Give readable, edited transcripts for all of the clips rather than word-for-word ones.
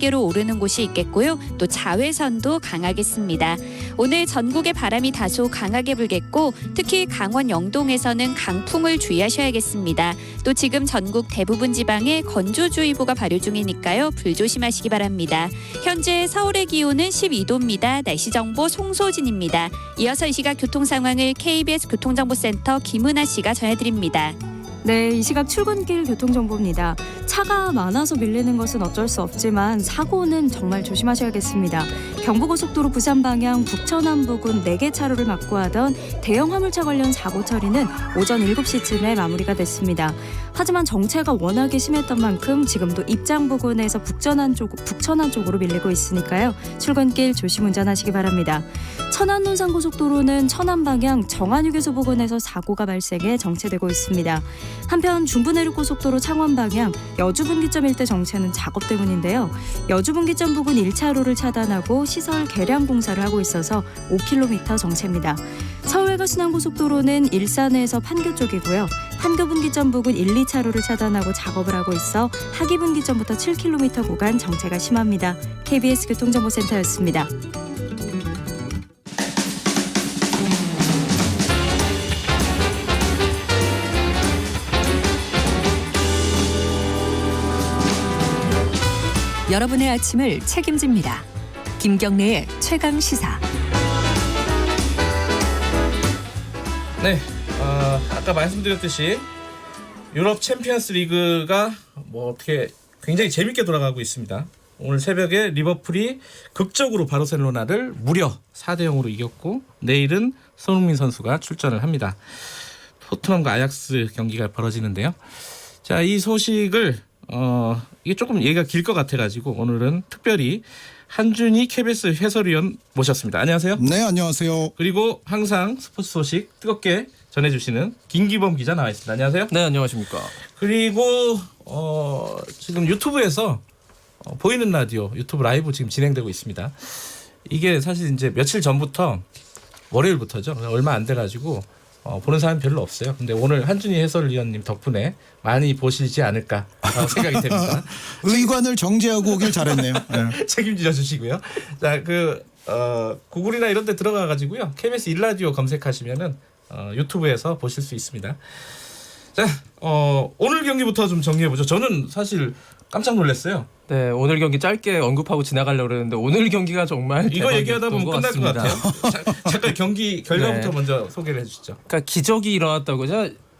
단계로 오르는 곳이 있겠고요. 또 자외선도 강하겠습니다. 오늘 전국에 바람이 다소 강하게 불겠고 특히 강원 영동에서는 강풍을 주의하셔야겠습니다. 또 지금 전국 대부분 지방에 건조주의보가 발효 중이니까요. 불조심하시기 바랍니다. 현재 서울의 기온은 12도입니다. 날씨 정보 송소진입니다. 이어서 이 시각 교통 상황을 KBS 교통정보센터 김은아 씨가 전해드립니다. 네, 이 시각 출근길 교통정보입니다. 차가 많아서 밀리는 것은 어쩔 수 없지만 사고는 정말 조심하셔야겠습니다. 경부고속도로 부산 방향 북천안 부근 4개 차로를 막고 하던 대형 화물차 관련 사고 처리는 오전 7시쯤에 마무리가 됐습니다. 하지만 정체가 워낙에 심했던 만큼 지금도 입장 부근에서 북천안 쪽으로 밀리고 있으니까요. 출근길 조심 운전하시기 바랍니다. 천안 논산고속도로는 천안 방향 정안휴게소 부근에서 사고가 발생해 정체되고 있습니다. 한편 중부내륙고속도로 창원 방향 여주분기점 일대 정체는 작업 때문인데요. 여주분기점 부근 1차로를 차단하고 시설 개량 공사를 하고 있어서 5km 정체입니다. 서울외곽 순환고속도로는 일산에서 판교 쪽이고요. 판교분기점 부근 1, 2차로를 차단하고 작업을 하고 있어 하기분기점부터 7km 구간 정체가 심합니다. KBS 교통정보센터였습니다. 여러분의 아침을 책임집니다. 김경래의 최강 시사. 네, 아까 말씀드렸듯이 유럽 챔피언스 리그가 어떻게 굉장히 재밌게 돌아가고 있습니다. 오늘 새벽에 리버풀이 극적으로 바르셀로나를 무려 4대0으로 이겼고 내일은 손흥민 선수가 출전을 합니다. 토트넘과 아약스 경기가 벌어지는데요. 자, 이 소식을 이게 조금 얘기가 길 것 같아가지고 오늘은 특별히 한준희 KBS 해설위원 모셨습니다. 안녕하세요. 네, 안녕하세요. 그리고 항상 스포츠 소식 뜨겁게 전해주시는 김기범 기자 나와 있습니다. 안녕하세요. 네, 안녕하십니까. 그리고 지금 유튜브에서 보이는 라디오 유튜브 라이브 지금 진행되고 있습니다. 이게 사실 이제 며칠 전부터 월요일부터죠. 얼마 안 돼가지고 보는 사람이 별로 없어요. 근데 오늘 한준희 해설위원님 덕분에 많이 보시지 않을까 생각이 됩니다. 의관을 정지하고 오길 잘했네요. 네. 책임져 주시고요. 자, 구글이나 이런 데 들어가 가지고요. KBS 1라디오 검색하시면은 유튜브에서 보실 수 있습니다. 자, 오늘 경기부터 좀 정리해 보죠. 저는 사실 깜짝 놀랐어요. 네, 오늘 경기 짧게 언급하고 지나가려고 그랬는데 오늘 경기가 정말 이거 얘기하다 보면 끝날 것 같습니다. 같아요. 잠깐 경기 결과부터 네. 먼저 소개를 해 주시죠. 그러니까 기적이 일어났다고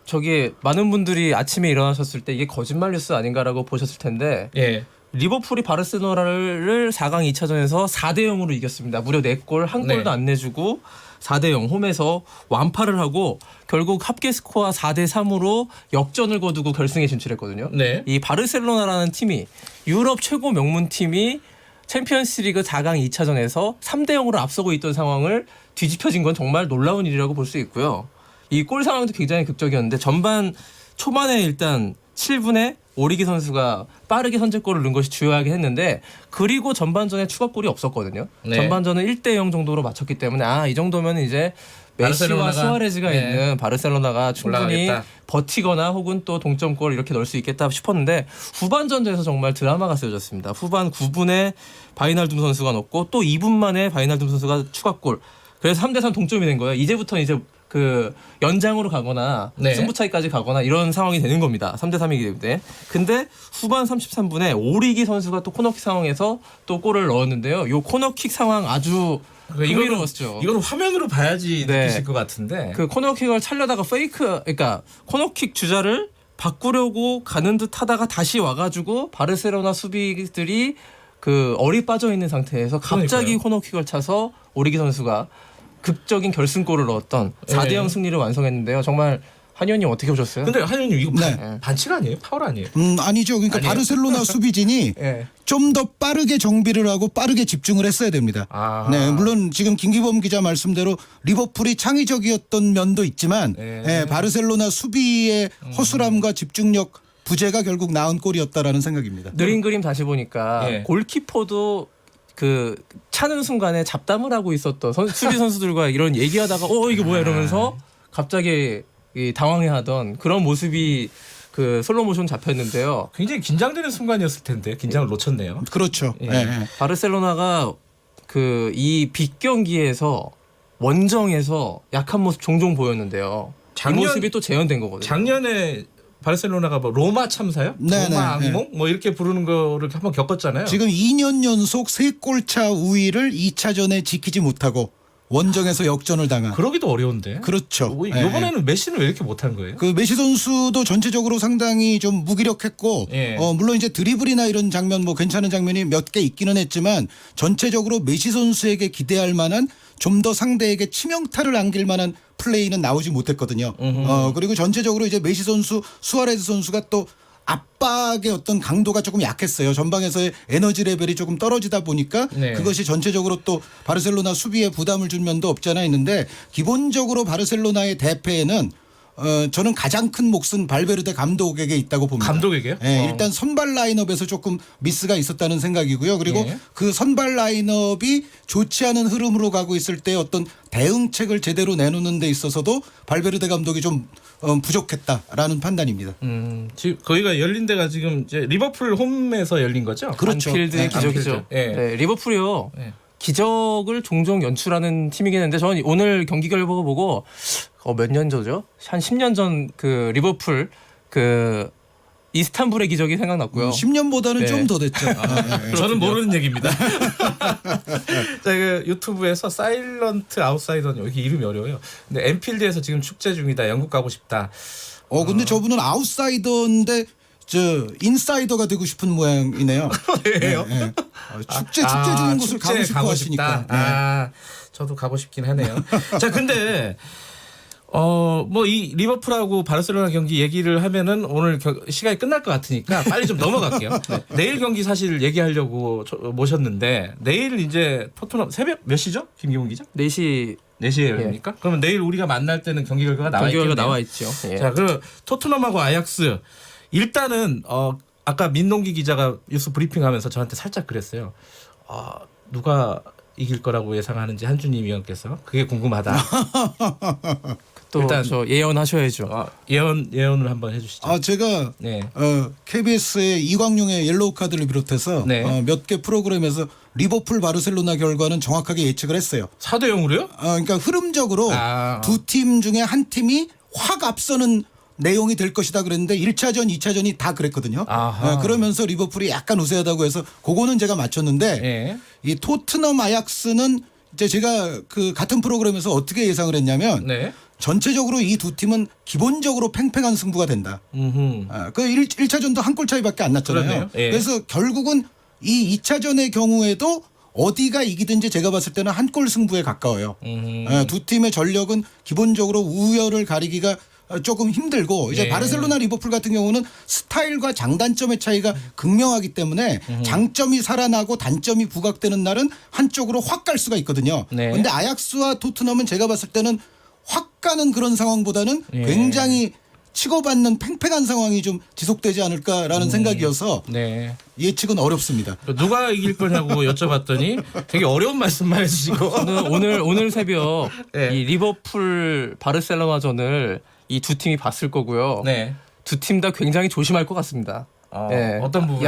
저기 많은 분들이 아침에 일어나셨을 때 이게 거짓말 뉴스 아닌가라고 보셨을 텐데 예. 리버풀이 바르셀로나를 4강 2차전에서 4대0으로 이겼습니다. 무려 4골, 한 골도 안 내주고 4대0 홈에서 완파를 하고 결국 합계 스코어 4대3으로 역전을 거두고 결승에 진출했거든요. 네. 이 바르셀로나라는 팀이 유럽 최고 명문팀이 챔피언스리그 4강 2차전에서 3대0으로 앞서고 있던 상황을 뒤집혀진 건 정말 놀라운 일이라고 볼 수 있고요. 이 골 상황도 굉장히 극적이었는데 전반 초반에 일단 7분에 오리기 선수가 빠르게 선제골을 넣은 것이 주요하게 했는데 그리고 전반전에 추가골이 없었거든요. 네. 전반전은 1대0 정도로 맞췄기 때문에 이 정도면 이제 메시와 수아레즈가 있는 바르셀로나가 충분히 올라가겠다. 버티거나 혹은 또 동점골 이렇게 넣을 수 있겠다 싶었는데 후반전에서 정말 드라마가 쓰여졌습니다. 후반 9분에 바이날둠 선수가 넣고 또 2분 만에 바이날둠 선수가 추가골. 그래서 3대3 동점이 된 거예요. 이제부터는 이제 연장으로 가거나 네. 승부 차이까지 가거나 이런 상황이 되는 겁니다. 3대3이기 때문에. 근데 후반 33분에 오리기 선수가 또 코너킥 상황에서 또 골을 넣었는데요. 이 코너킥 상황 아주 흥미로웠죠. 이건 화면으로 봐야지 네. 느끼실 것 같은데. 그 코너킥을 차려다가 그러니까 코너킥 주자를 바꾸려고 가는 듯 하다가 다시 와가지고 바르셀로나 수비들이 얼이 빠져 있는 상태에서 갑자기 그러니까요. 코너킥을 차서 오리기 선수가 극적인 결승골을 넣었던 4대0 승리를 완성했는데요. 정말 한 의원님 어떻게 보셨어요? 근데 한 의원님 이거 네. 반칙 아니에요? 파울 아니에요? 아니죠. 그러니까 아니에요? 바르셀로나 수비진이 예. 좀 더 빠르게 정비를 하고 빠르게 집중을 했어야 됩니다. 아. 네, 물론 지금 김기범 기자 말씀대로 리버풀이 창의적이었던 면도 있지만 네. 바르셀로나 수비의 허술함과 집중력 부재가 결국 낳은 골이었다라는 생각입니다. 느린 그림 다시 보니까 예. 골키퍼도 차는 순간에 잡담을 하고 있었던 수비 선수들과 이런 얘기하다가 이게 뭐야 이러면서 갑자기 당황해하던 그런 모습이 그 슬로우 모션 잡혔는데요. 굉장히 긴장되는 순간이었을 텐데 긴장을 놓쳤네요. 그렇죠. 예. 예, 예. 바르셀로나가 그 이 빅 경기에서 원정에서 약한 모습 종종 보였는데요. 이 모습이 또 재현된 거거든요. 작년에 바르셀로나가 뭐 로마 참사요? 네, 로마 네, 악몽? 뭐 이렇게 부르는 거를 한번 겪었잖아요. 지금 2년 연속 3골차 우위를 2차전에 지키지 못하고 원정에서 역전을 당한. 그러기도 어려운데. 그렇죠. 예, 이번에는 메시는 왜 이렇게 못한 거예요? 그 메시 선수도 전체적으로 상당히 좀 무기력했고 예. 물론 이제 드리블이나 이런 장면 뭐 괜찮은 장면이 몇 개 있기는 했지만 전체적으로 메시 선수에게 기대할 만한 좀 더 상대에게 치명타를 안길 만한 플레이는 나오지 못했거든요. 그리고 전체적으로 이제 메시 선수, 수아레스 선수가 또 압박의 어떤 강도가 조금 약했어요. 전방에서의 에너지 레벨이 조금 떨어지다 보니까 네. 그것이 전체적으로 또 바르셀로나 수비에 부담을 준 면도 없지 않아 있는데 기본적으로 바르셀로나의 대패에는 저는 가장 큰 몫은 발베르데 감독에게 있다고 봅니다. 감독에게요? 예, 일단 선발 라인업에서 조금 미스가 있었다는 생각이고요. 그리고 예. 그 선발 라인업이 좋지 않은 흐름으로 가고 있을 때 어떤 대응책을 제대로 내놓는 데 있어서도 발베르데 감독이 좀 부족했다라는 판단입니다. 지금 거기가 열린 데가 지금 이제 리버풀 홈에서 열린 거죠? 그렇죠. 안필드의 네, 기적이죠. 안필드. 예. 네, 리버풀이요. 예. 기적을 종종 연출하는 팀이긴 했는데 저는 오늘 경기 결과 보고 몇 년 전이죠? 한 10년 전 그 리버풀 그 이스탄불의 기적이 생각났고요. 10년보다는 네. 좀 더 됐죠. 저는 모르는 얘기입니다. 자, 그 유튜브에서 사일런트 아웃사이더 여기 이름이 어려워요. 근데 엠필드에서 지금 축제 중이다. 영국 가고 싶다. 근데 저분은 아웃사이더인데 저 인사이더가 되고 싶은 모양이네요. 왜요? 네, 네. 축제 중인 곳을 축제 가고 싶어 하시니까. 네. 저도 가고 싶긴 하네요. 자, 근데 뭐 이 리버풀하고 바르셀로나 경기 얘기를 하면은 오늘 시간이 끝날 것 같으니까 빨리 좀 넘어갈게요. 네. 내일 경기 사실 얘기하려고 모셨는데 내일 이제 토트넘 새벽 몇 시죠? 김기훈 기자? 4시 4시에 열립니까? 그러면 내일 우리가 만날 때는 경기 결과가 나와 경기 있겠네요. 결과 나와 있죠. 예. 자, 그 토트넘하고 아약스 일단은 아까 민동기 기자가 뉴스 브리핑하면서 저한테 살짝 그랬어요. 누가 이길 거라고 예상하는지 한준희 위원께서 그게 궁금하다. 또 일단 저 예언하셔야죠. 예언을 한번 해주시죠. 제가 네. KBS의 이광용의 옐로우 카드를 비롯해서 네. 몇 개 프로그램에서 리버풀 바르셀로나 결과는 정확하게 예측을 했어요. 4대 0으로요? 그러니까 흐름적으로 두 팀 중에 한 팀이 확 앞서는 내용이 될 것이다 그랬는데 1차전, 2차전이 다 그랬거든요. 그러면서 리버풀이 약간 우세하다고 해서 그거는 제가 맞췄는데 네. 이 토트넘 아약스는 이제 제가 그 같은 프로그램에서 어떻게 예상을 했냐면 네. 전체적으로 이 두 팀은 기본적으로 팽팽한 승부가 된다. 그 1차전도 한 골 차이밖에 안 났잖아요. 그러네요. 예. 그래서 결국은 이 2차전의 경우에도 어디가 이기든지 제가 봤을 때는 한 골 승부에 가까워요. 두 팀의 전력은 기본적으로 우열을 가리기가 조금 힘들고 이제 예. 바르셀로나 리버풀 같은 경우는 스타일과 장단점의 차이가 극명하기 때문에 장점이 살아나고 단점이 부각되는 날은 한쪽으로 확 갈 수가 있거든요. 그런데 네. 아약스와 토트넘은 제가 봤을 때는 확 가는 그런 상황보다는 예. 굉장히 치고받는 팽팽한 상황이 좀 지속되지 않을까라는 생각이어서 네. 예측은 어렵습니다. 누가 이길 거냐고 여쭤봤더니 되게 어려운 말씀만 해주시고 저는 오늘 새벽 네. 이 리버풀 바르셀로나전을 이 두 팀이 봤을 거고요. 네. 두 팀 다 굉장히 조심할 것 같습니다. 예. 어떤 부분?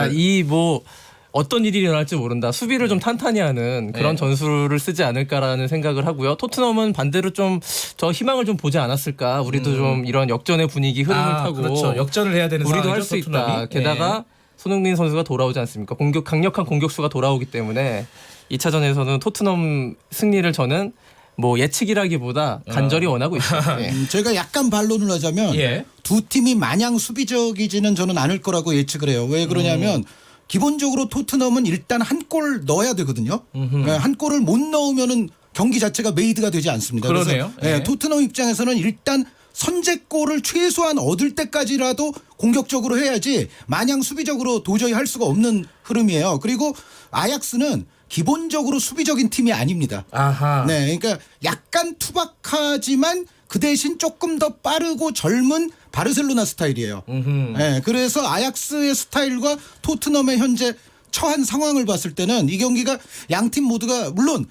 어떤 일이 일어날지 모른다. 수비를 좀 탄탄히 하는 그런 네. 전술을 쓰지 않을까라는 생각을 하고요. 토트넘은 반대로 좀 저 희망을 좀 보지 않았을까. 우리도 좀 이런 역전의 분위기 흐름을 타고 그렇죠. 역전을 해야 되는 우리도 상황이죠, 할 수 있다. 토트넘이. 게다가 손흥민 선수가 돌아오지 않습니까? 강력한 공격수가 돌아오기 때문에 2차전에서는 토트넘 승리를 저는 뭐 예측이라기보다 간절히 원하고 있습니다. 예. 제가 약간 반론을 하자면 예. 두 팀이 마냥 수비적이지는 저는 않을 거라고 예측을 해요. 왜 그러냐면 기본적으로 토트넘은 일단 한 골 넣어야 되거든요. 한 골을 못 넣으면은 경기 자체가 메이드가 되지 않습니다. 그러네요. 그래서 예. 토트넘 입장에서는 일단 선제골을 최소한 얻을 때까지라도 공격적으로 해야지 마냥 수비적으로 도저히 할 수가 없는 흐름이에요. 그리고 아약스는 기본적으로 수비적인 팀이 아닙니다. 아하. 네, 그러니까 약간 투박하지만 그 대신 조금 더 빠르고 젊은 바르셀로나 스타일이에요. 네, 그래서 아약스의 스타일과 토트넘의 현재 처한 상황을 봤을 때는 이 경기가 양 팀 모두가 물론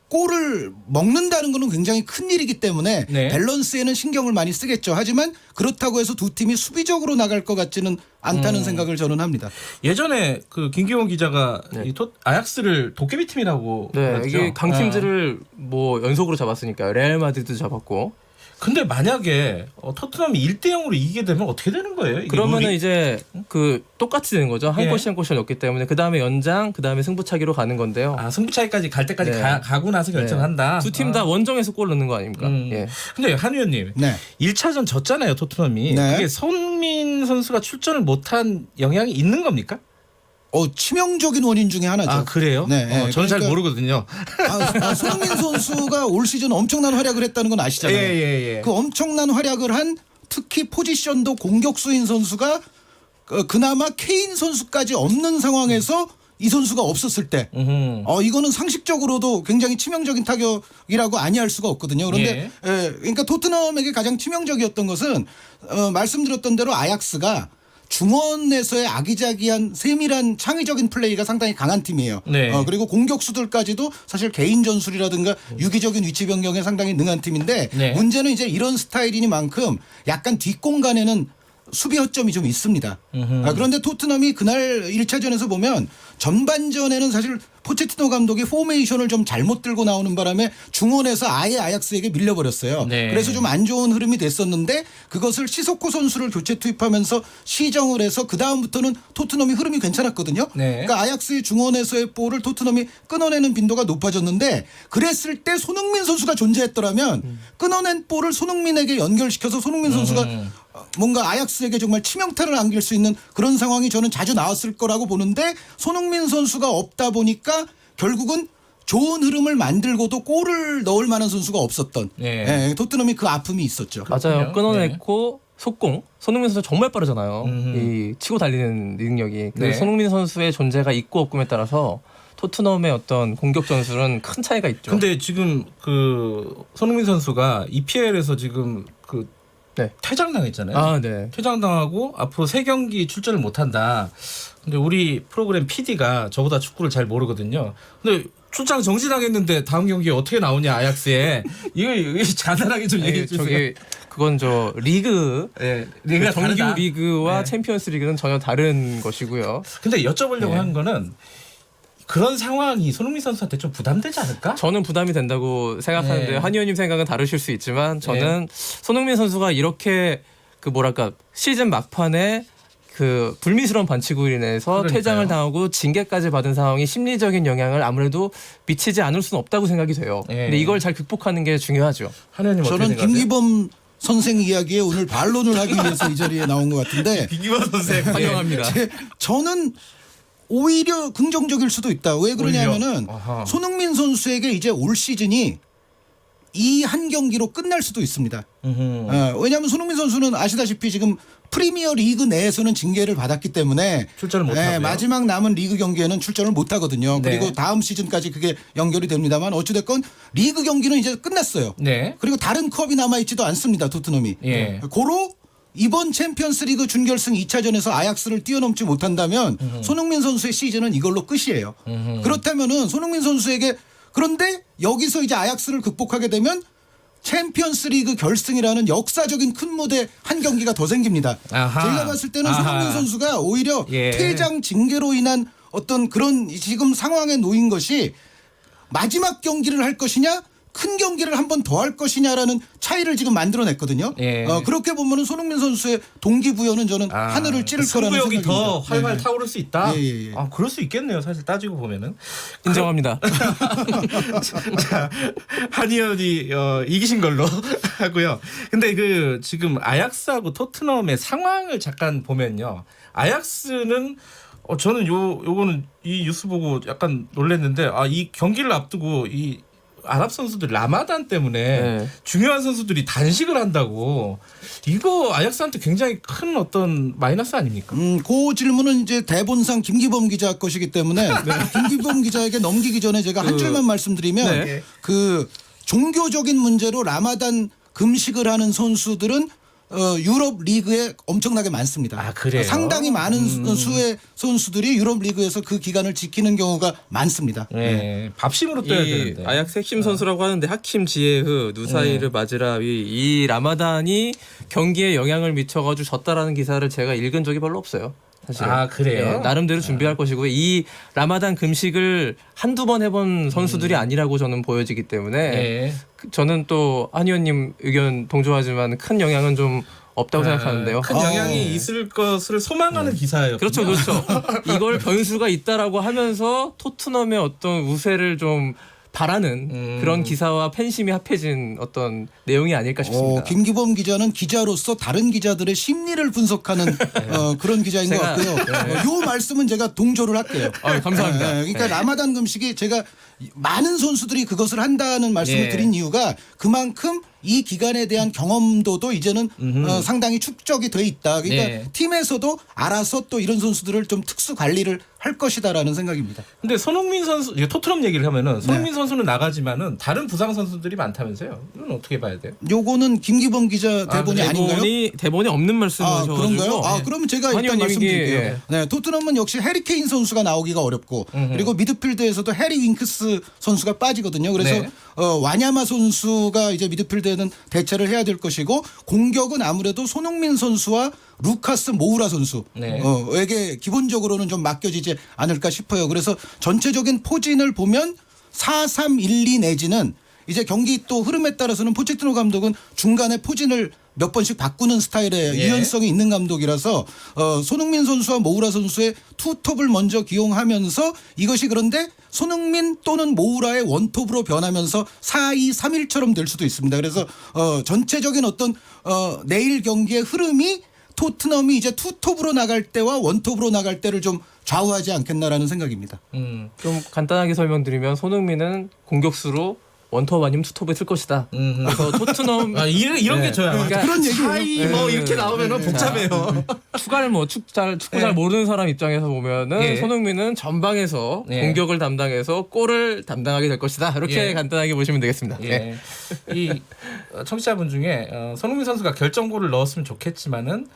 골을 먹는다는 것은 굉장히 큰 일이기 때문에 네. 밸런스에는 신경을 많이 쓰겠죠. 하지만 그렇다고 해서 두 팀이 수비적으로 나갈 것 같지는 않다는 생각을 저는 합니다. 예전에 그 김기원 기자가 이 아약스를 도깨비 팀이라고 네, 그랬죠. 이게 강팀들을 뭐 연속으로 잡았으니까요. 레알 마드리드 잡았고. 근데 만약에 토트넘이 1대 0으로 이기게 되면 어떻게 되는 거예요? 이게 그러면은 룰이? 이제 그 똑같이 되는 거죠. 한 예. 골씩 한 골씩 넣기 때문에 그 다음에 연장, 그 다음에 승부차기로 가는 건데요. 승부 차이까지 갈 때까지 네. 가고 나서 결정한다. 두 팀 다 원정에서 골 넣는 거 아닙니까? 예. 근데 한 의원님, 네. 1차전 졌잖아요, 토트넘이. 네. 그게 손흥민 선수가 출전을 못한 영향이 있는 겁니까? 치명적인 원인 중에 하나죠. 그래요? 네, 네. 저는 잘 그러니까- 모르거든요. 손흥민 선수가 올 시즌 엄청난 활약을 했다는 건 아시잖아요. 예. 그 엄청난 활약을 한 특히 포지션도 공격수인 선수가 그나마 케인 선수까지 없는 상황에서 이 선수가 없었을 때 이거는 상식적으로도 굉장히 치명적인 타격이라고 아니할 수가 없거든요. 그런데 그러니까 토트넘에게 가장 치명적이었던 것은 말씀드렸던 대로 아약스가 중원에서의 아기자기한 세밀한 창의적인 플레이가 상당히 강한 팀이에요. 네. 그리고 공격수들까지도 사실 개인 전술이라든가 유기적인 위치 변경에 상당히 능한 팀인데 네. 문제는 이제 이런 스타일이니만큼 약간 뒷공간에는 수비 허점이 좀 있습니다. 그런데 토트넘이 그날 1차전에서 보면 전반전에는 사실 포체티노 감독이 포메이션을 좀 잘못 들고 나오는 바람에 중원에서 아예 아약스에게 밀려버렸어요. 네. 그래서 좀 안 좋은 흐름이 됐었는데 그것을 시소코 선수를 교체 투입하면서 시정을 해서 그다음부터는 토트넘이 흐름이 괜찮았거든요. 네. 그러니까 아약스의 중원에서의 볼을 토트넘이 끊어내는 빈도가 높아졌는데 그랬을 때 손흥민 선수가 존재했더라면 끊어낸 볼을 손흥민에게 연결시켜서 손흥민 선수가 뭔가 아약스에게 정말 치명타를 안길 수 있는 그런 상황이 저는 자주 나왔을 거라고 보는데 손흥민 선수가 없다 보니까 결국은 좋은 흐름을 만들고도 골을 넣을 만한 선수가 없었던 토트넘이 그 아픔이 있었죠. 맞아요. 그렇군요. 끊어냈고 속공. 손흥민 선수 정말 빠르잖아요. 이 치고 달리는 능력이. 그래서 네. 손흥민 선수의 존재가 있고 없음에 따라서 토트넘의 어떤 공격 전술은 큰 차이가 있죠. 근데 지금 그 손흥민 선수가 EPL에서 지금 그 네. 퇴장당했잖아요. 네. 퇴장당하고 앞으로 3경기 출전을 못한다. 근데 우리 프로그램 PD가 저보다 축구를 잘 모르거든요. 근데 출장 정지당했는데 다음 경기에 어떻게 나오냐 아약스에 이거 잔인하게 좀 얘기해 주세요. 그건 리그 리그가 정규 다르다. 리그와 네. 챔피언스 리그는 전혀 다른 것이고요. 근데 여쭤보려고 네. 하는 거는 그런 상황이 손흥민 선수한테 좀 부담되지 않을까? 저는 부담이 된다고 생각하는데 네. 한 의원님 생각은 다르실 수 있지만 저는 손흥민 선수가 이렇게 시즌 막판에 그 불미스러운 반칙으로 인해서 그러니까요. 퇴장을 당하고 징계까지 받은 상황이 심리적인 영향을 아무래도 미치지 않을 수는 없다고 생각이 돼요. 근데 이걸 잘 극복하는 게 중요하죠. 한 의원님 어떻게 저는 생각하세요? 김기범 선생 이야기에 오늘 반론을 하기 위해서 이 자리에 나온 것 같은데 김기범 선생 환영합니다. 저는 오히려 긍정적일 수도 있다. 왜 그러냐면은 아하. 손흥민 선수에게 이제 올 시즌이 이 한 경기로 끝날 수도 있습니다. 왜냐하면 손흥민 선수는 아시다시피 지금 프리미어 리그 내에서는 징계를 받았기 때문에 출전을 못하고요. 마지막 남은 리그 경기에는 출전을 못하거든요. 네. 그리고 다음 시즌까지 그게 연결이 됩니다만 어찌됐건 리그 경기는 이제 끝났어요. 네. 그리고 다른 컵이 남아있지도 않습니다. 토트넘이. 예. 고로 이번 챔피언스리그 준결승 2차전에서 아약스를 뛰어넘지 못한다면 손흥민 선수의 시즌은 이걸로 끝이에요. 그렇다면은 손흥민 선수에게 그런데 여기서 이제 아약스를 극복하게 되면 챔피언스리그 결승이라는 역사적인 큰 무대 한 경기가 더 생깁니다. 아하. 제가 봤을 때는 아하. 손흥민 선수가 오히려 예. 퇴장 징계로 인한 어떤 그런 지금 상황에 놓인 것이 마지막 경기를 할 것이냐 큰 경기를 한 번 더 할 것이냐라는 차이를 지금 만들어냈거든요. 예. 그렇게 보면은 손흥민 선수의 동기부여는 저는 하늘을 찌를 거라는 승부욕이 생각입니다. 더 활활 네. 타오를 수 있다. 예. 그럴 수 있겠네요. 사실 따지고 보면은. 인정합니다. 자, 한의원이 이기신 걸로 하고요. 근데 그 지금 아약스하고 토트넘의 상황을 잠깐 보면요. 아약스는 저는 요거는 이 뉴스 보고 약간 놀랐는데 이 경기를 앞두고 이 아랍 선수들 라마단 때문에 중요한 선수들이 단식을 한다고 이거 아약스한테 굉장히 큰 어떤 마이너스 아닙니까? 그 질문은 이제 대본상 김기범 기자 것이기 때문에 김기범 기자에게 넘기기 전에 제가 한 줄만 말씀드리면 그 종교적인 문제로 라마단 금식을 하는 선수들은 유럽 리그에 엄청나게 많습니다. 아, 그래요? 상당히 많은 수의 선수들이 유럽 리그에서 그 기간을 지키는 경우가 많습니다. 네. 밥심으로 떠야 이 되는데. 아약스 핵심 선수라고 하는데 하킴 지에흐, 누사이르 마즈라위 이 라마단이 경기에 영향을 미쳐가지고 졌다라는 기사를 제가 읽은 적이 별로 없어요. 사실은. 아, 그래요? 예, 나름대로 준비할 것이고 이 라마단 금식을 한두 번 해본 선수들이 아니라고 저는 보여지기 때문에 네. 저는 또 한 의원님 의견 동조하지만 큰 영향은 좀 없다고 생각하는데요. 큰 영향이 있을 것을 소망하는 기사예요. 그렇죠, 그렇죠. 이걸 변수가 있다라고 하면서 토트넘의 어떤 우세를 좀 바라는 그런 기사와 팬심이 합해진 어떤 내용이 아닐까 싶습니다. 김기범 기자는 기자로서 다른 기자들의 심리를 분석하는 그런 기자인 것 제가- 같고요. 요 말씀은 제가 동조를 할게요. 감사합니다. 그러니까 라마단 금식이 제가 많은 선수들이 그것을 한다는 말씀을 예. 드린 이유가 그만큼 이 기간에 대한 경험도도 이제는 상당히 축적이 돼 있다. 그러니까 네. 팀에서도 알아서 또 이런 선수들을 좀 특수 관리를 할 것이다라는 생각입니다. 근데 손흥민 선수, 이게 토트넘 얘기를 하면은 손흥민 선수는 나가지만은 다른 부상 선수들이 많다면서요. 이건 어떻게 봐야 돼요? 요거는 김기범 기자 대본이 아닌가요? 대본에 없는 말씀이셔가지고. 그런가요? 그러면 제가 일단 한의원님이, 말씀드릴게요. 예. 네, 토트넘은 역시 해리 케인 선수가 나오기가 어렵고 그리고 미드필드에서도 해리 윙크스 선수가 빠지거든요. 그래서 네. 와냐마 선수가 이제 미드필드에는 대체를 해야 될 것이고 공격은 아무래도 손흥민 선수와 루카스 모우라 선수에게 기본적으로는 좀 맡겨지지 않을까 싶어요. 그래서 전체적인 포진을 보면 4-3-1-2 내지는 이제 경기 또 흐름에 따라서는 포체티노 감독은 중간에 포진을 몇 번씩 바꾸는 스타일의 예. 유연성이 있는 감독이라서 손흥민 선수와 모우라 선수의 투톱을 먼저 기용하면서 이것이 그런데 손흥민 또는 모우라의 원톱으로 변하면서 4-2-3-1처럼 될 수도 있습니다. 그래서 전체적인 어떤 내일 경기의 흐름이 토트넘이 이제 투톱으로 나갈 때와 원톱으로 나갈 때를 좀 좌우하지 않겠나라는 생각입니다. 좀 간단하게 설명드리면 손흥민은 공격수로 원톱 아니면 투톱에 쓸 것이다. 그래서 토트넘 이런 게 저야. 그러니까 그런 얘기예요. 사이 뭐 이렇게 나오면은 복잡해요. 축구를 축구 잘 모르는 사람 입장에서 보면은 예. 손흥민은 전방에서 예. 공격을 담당해서 골을 담당하게 될 것이다. 이렇게 예. 간단하게 보시면 되겠습니다. 예. 이 청취자분 중에 손흥민 선수가 결정골을 넣었으면 좋겠지만은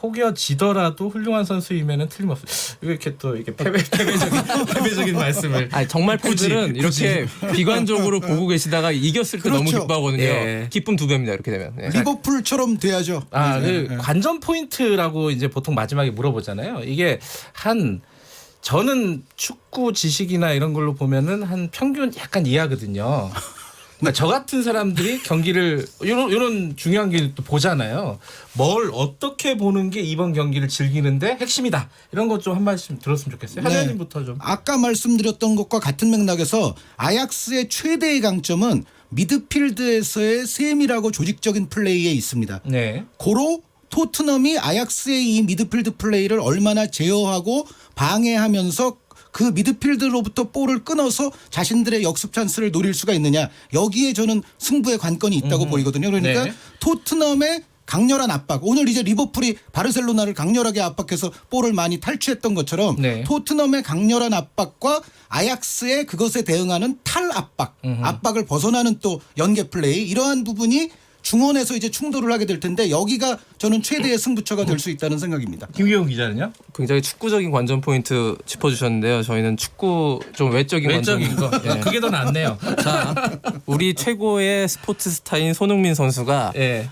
혹여 지더라도 훌륭한 선수이면은 틀림없어. 이렇게 또 이렇게 패배적인 말씀을. 아니, 정말 굳이, 팬들은 이렇게 비관적으로 보고 계시다가 이겼을 때 너무 그렇죠. 기뻐하거든요. 예. 기쁨 2배입니다. 이렇게 되면. 예. 리버풀처럼 돼야죠. 그 관전 포인트라고 이제 보통 마지막에 물어보잖아요. 이게 저는 축구 지식이나 이런 걸로 보면은 한 평균 약간 이하거든요. 그러니까 저 같은 사람들이 경기를 이런 중요한 경기를 또 보잖아요. 뭘 어떻게 보는 게 이번 경기를 즐기는데 핵심이다. 이런 것 좀 한 말씀 들었으면 좋겠어요. 네. 하장님부터 좀. 아까 말씀드렸던 것과 같은 맥락에서 아약스의 최대의 강점은 미드필드에서의 세밀하고 조직적인 플레이에 있습니다. 네. 고로 토트넘이 아약스의 이 미드필드 플레이를 얼마나 제어하고 방해하면서 그 미드필드로부터 볼을 끊어서 자신들의 역습 찬스를 노릴 수가 있느냐. 여기에 저는 승부의 관건이 있다고 보이거든요. 그러니까 네. 토트넘의 강렬한 압박. 오늘 이제 리버풀이 바르셀로나를 강렬하게 압박해서 볼을 많이 탈취했던 것처럼 네. 토트넘의 강렬한 압박과 아약스의 그것에 대응하는 탈 압박, 압박을 벗어나는 또 연계 플레이 이러한 부분이 중원에서 이제 충돌을 하게 될 텐데 여기가 저는 최대의 승부처가 될 수 있다는 생각입니다. 김기용 기자는요? 굉장히 축구적인 관전 포인트 짚어주셨는데요. 저희는 축구 좀 외적인 외적인 거. 예. 그게 더 낫네요. 자, 우리 최고의 스포츠 스타인 손흥민 선수가 예.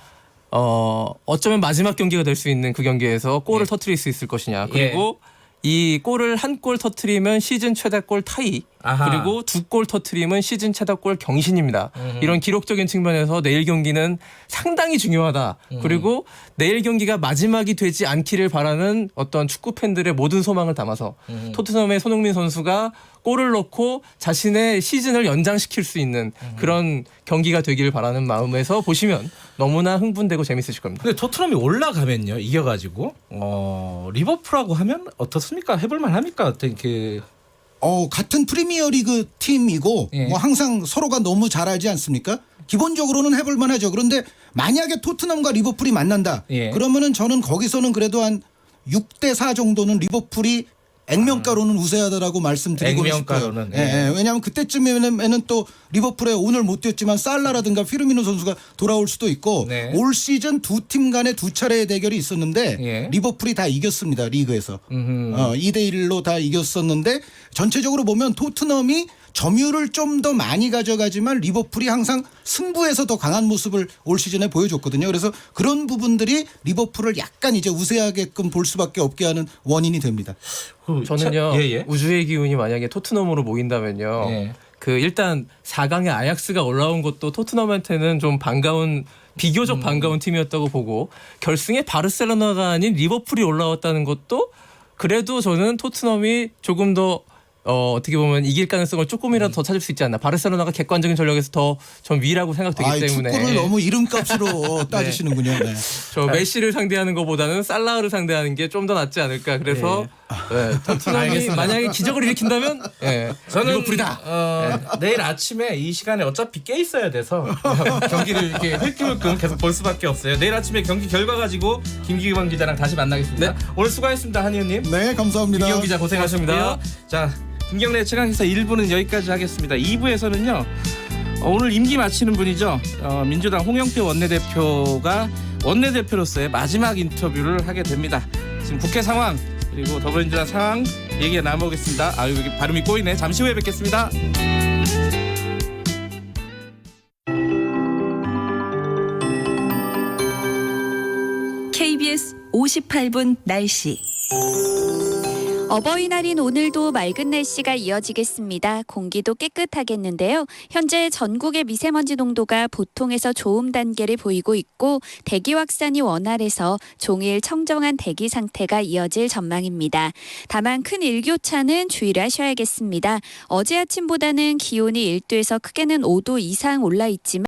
어쩌면 마지막 경기가 될 수 있는 그 경기에서 골을 터뜨릴 수 있을 것이냐. 그리고 이 골을 한 골 터뜨리면 시즌 최다골 타이. 아하. 그리고 2골 터뜨리면 시즌 최다골 경신입니다. 이런 기록적인 측면에서 내일 경기는 상당히 중요하다. 그리고 내일 경기가 마지막이 되지 않기를 바라는 어떤 축구 팬들의 모든 소망을 담아서 토트넘의 손흥민 선수가 골을 넣고 자신의 시즌을 연장시킬 수 있는 그런 경기가 되기를 바라는 마음에서 보시면 너무나 흥분되고 재밌으실 겁니다. 근데 토트넘이 올라가면요 이겨가지고 리버풀하고 하면 어떻습니까? 해볼만 합니까? 어떤 같은 프리미어리그 팀이고 예. 뭐 항상 서로가 너무 잘 알지 않습니까? 기본적으로는 해볼 만하죠. 그런데 만약에 토트넘과 리버풀이 만난다. 예. 그러면은 저는 거기서는 그래도 한 6대4 정도는 리버풀이 액면가로는 우세하다라고 말씀드리고 액면가로는, 싶어요. 예, 예. 왜냐하면 그때쯤에는 또 리버풀에 오늘 못 뛰었지만 살라라든가 피르미노 선수가 돌아올 수도 있고 네. 올 시즌 두 팀 간의 두 차례의 대결이 있었는데 예. 리버풀이 다 이겼습니다. 리그에서 2대1로 다 이겼었는데 전체적으로 보면 토트넘이 점유율을 좀 더 많이 가져가지만 리버풀이 항상 승부에서 더 강한 모습을 올 시즌에 보여줬거든요. 그래서 그런 부분들이 리버풀을 약간 이제 우세하게끔 볼 수밖에 없게 하는 원인이 됩니다. 저는요 예, 예. 우주의 기운이 만약에 토트넘으로 모인다면요. 예. 그 일단 4강에 아약스가 올라온 것도 토트넘한테는 좀 반가운 비교적 반가운 팀이었다고 보고 결승에 바르셀로나가 아닌 리버풀이 올라왔다는 것도 그래도 저는 토트넘이 조금 더 어떻게 보면 이길 가능성을 조금이라도 더 찾을 수 있지 않나. 바르셀로나가 객관적인 전력에서 더 좀 위라고 생각되기 때문에. 축구를 너무 이름값으로 따지시는군요. 네. 저 메시를 상대하는 것보다는 살라흐를 상대하는 게 좀 더 낫지 않을까. 그래서 네, 토트넘이 만약에 기적을 일으킨다면 저는 리버풀이다. 내일 아침에 이 시간에 어차피 깨 있어야 돼서 경기를 이렇게 흘끔흘끔 계속 볼 수밖에 없어요. 내일 아침에 경기 결과 가지고 김기광 기자랑 다시 만나겠습니다. 오늘 수고하셨습니다, 한의원님. 네, 감사합니다. 김기광 기자 고생하셨고요. 자, 김경래 최강시사 1부는 여기까지 하겠습니다. 2부에서는요. 오늘 임기 마치는 분이죠. 민주당 홍영표 원내대표가 원내대표로서의 마지막 인터뷰를 하게 됩니다. 지금 국회 상황 그리고 더불어민주당 상황 얘기 나눠보겠습니다. 아유, 여기 발음이 꼬이네. 잠시 후에 뵙겠습니다. KBS 58분 날씨. 어버이날인 오늘도 맑은 날씨가 이어지겠습니다. 공기도 깨끗하겠는데요. 현재 전국의 미세먼지 농도가 보통에서 좋음 단계를 보이고 있고 대기 확산이 원활해서 종일 청정한 대기 상태가 이어질 전망입니다. 다만 큰 일교차는 주의를 하셔야겠습니다. 어제 아침보다는 기온이 1도에서 크게는 5도 이상 올라 있지만